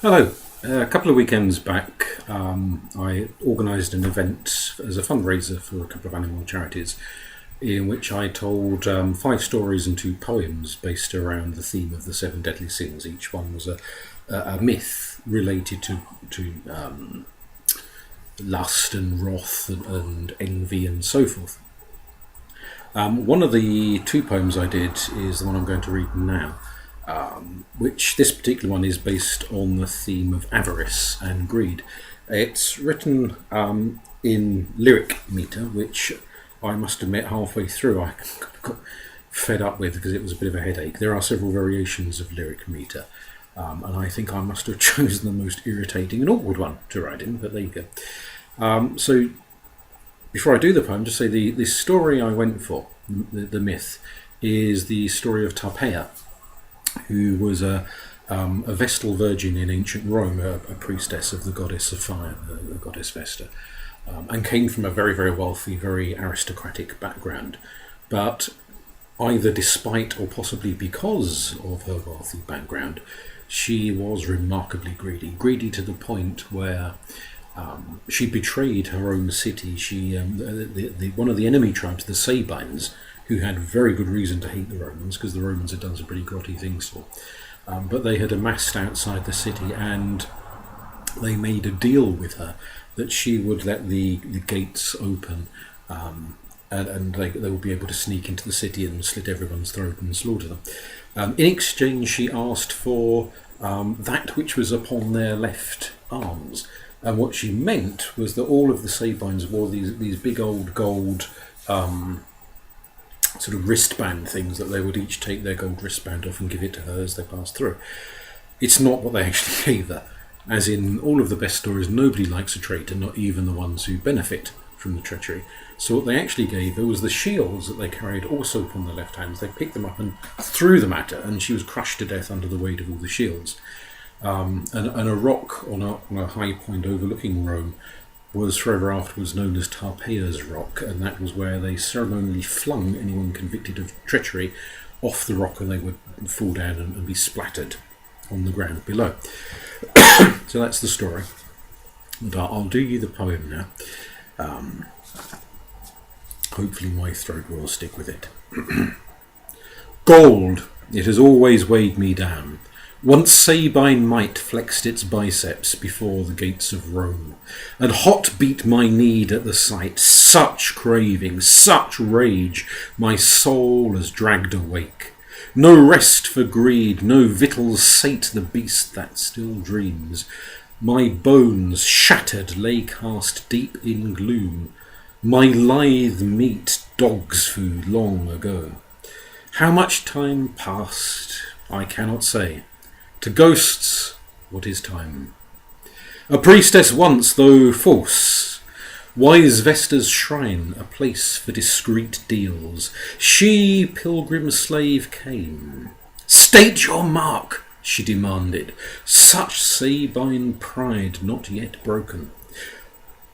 Hello. A couple of weekends back, I organised an event as a fundraiser for a couple of animal charities in which I told five stories and two poems based around the theme of the seven deadly sins. Each one was a myth related to lust and wrath and envy and so forth. One of the two poems I did is the one I'm going to read now, which this particular one is based on the theme of avarice and greed. It's written in lyric metre, which I must admit halfway through I got fed up with because it was a bit of a headache. There are several variations of lyric metre, and I think I must have chosen the most irritating and awkward one to write in, but there you go. So before I do the poem, just say the story I went for, the myth, is the story of Tarpeia, who was a Vestal virgin in ancient Rome, a priestess of the goddess of fire, the goddess Vesta, and came from a very, very wealthy, very aristocratic background. But either despite or possibly because of her wealthy background, she was remarkably greedy to the point where she betrayed her own city. One of the enemy tribes, the Sabines, who had very good reason to hate the Romans because the Romans had done some pretty grotty things to them. But they had amassed outside the city, and they made a deal with her that she would let the gates open, and they would be able to sneak into the city and slit everyone's throat and slaughter them. In exchange, she asked for that which was upon their left arms. And what she meant was that all of the Sabines wore these big old gold sort of wristband things that they would each take their gold wristband off and give it to her as they passed through. It's not what they actually gave her. As in all of the best stories, nobody likes a traitor, not even the ones who benefit from the treachery. So what they actually gave her was the shields that they carried also upon their left hands. They picked them up and threw them at her, and she was crushed to death under the weight of all the shields. And a rock on a high point overlooking Rome was forever afterwards known as Tarpeia's Rock, and that was where they ceremonially flung anyone convicted of treachery off the rock, and they would fall down and be splattered on the ground below. So that's the story. And I'll do you the poem now. Hopefully my throat will stick with it. Gold, it has always weighed me down. Once Sabine might flexed its biceps before the gates of Rome, and hot beat my need at the sight. Such craving, such rage, my soul has dragged awake. No rest for greed, no victuals sate the beast that still dreams. My bones, shattered, lay cast deep in gloom. My lithe meat, dog's food long ago. How much time passed, I cannot say. To ghosts, what is time? A priestess once, though false, wise Vesta's shrine, a place for discreet deals. She, pilgrim slave, came. State your mark, she demanded, such Sabine pride not yet broken.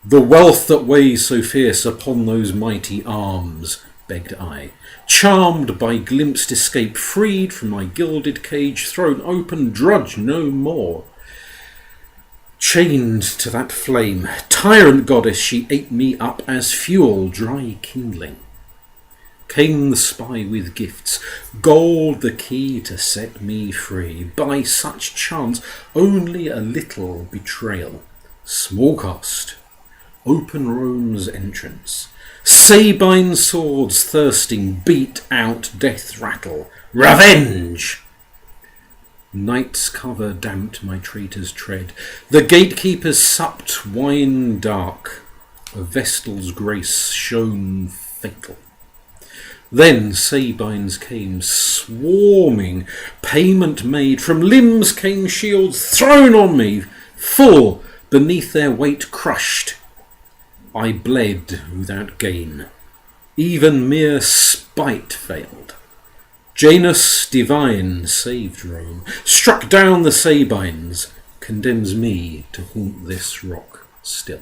The wealth that weighs so fierce upon those mighty arms, begged I, charmed by glimpsed escape, freed from my gilded cage, thrown open, drudge no more. Chained to that flame, tyrant goddess, she ate me up as fuel, dry kindling. Came the spy with gifts, gold the key to set me free. By such chance, only a little betrayal, small cost, open Rome's entrance. Sabine swords thirsting beat out death rattle. Revenge! Night's cover damped my traitor's tread. The gatekeepers supped wine dark. A vestal's grace shone fatal. Then Sabines came swarming, payment made. From limbs came shields thrown on me, full beneath their weight crushed. I bled without gain. Even mere spite failed. Janus divine saved Rome, struck down the Sabines, condemns me to haunt this rock still.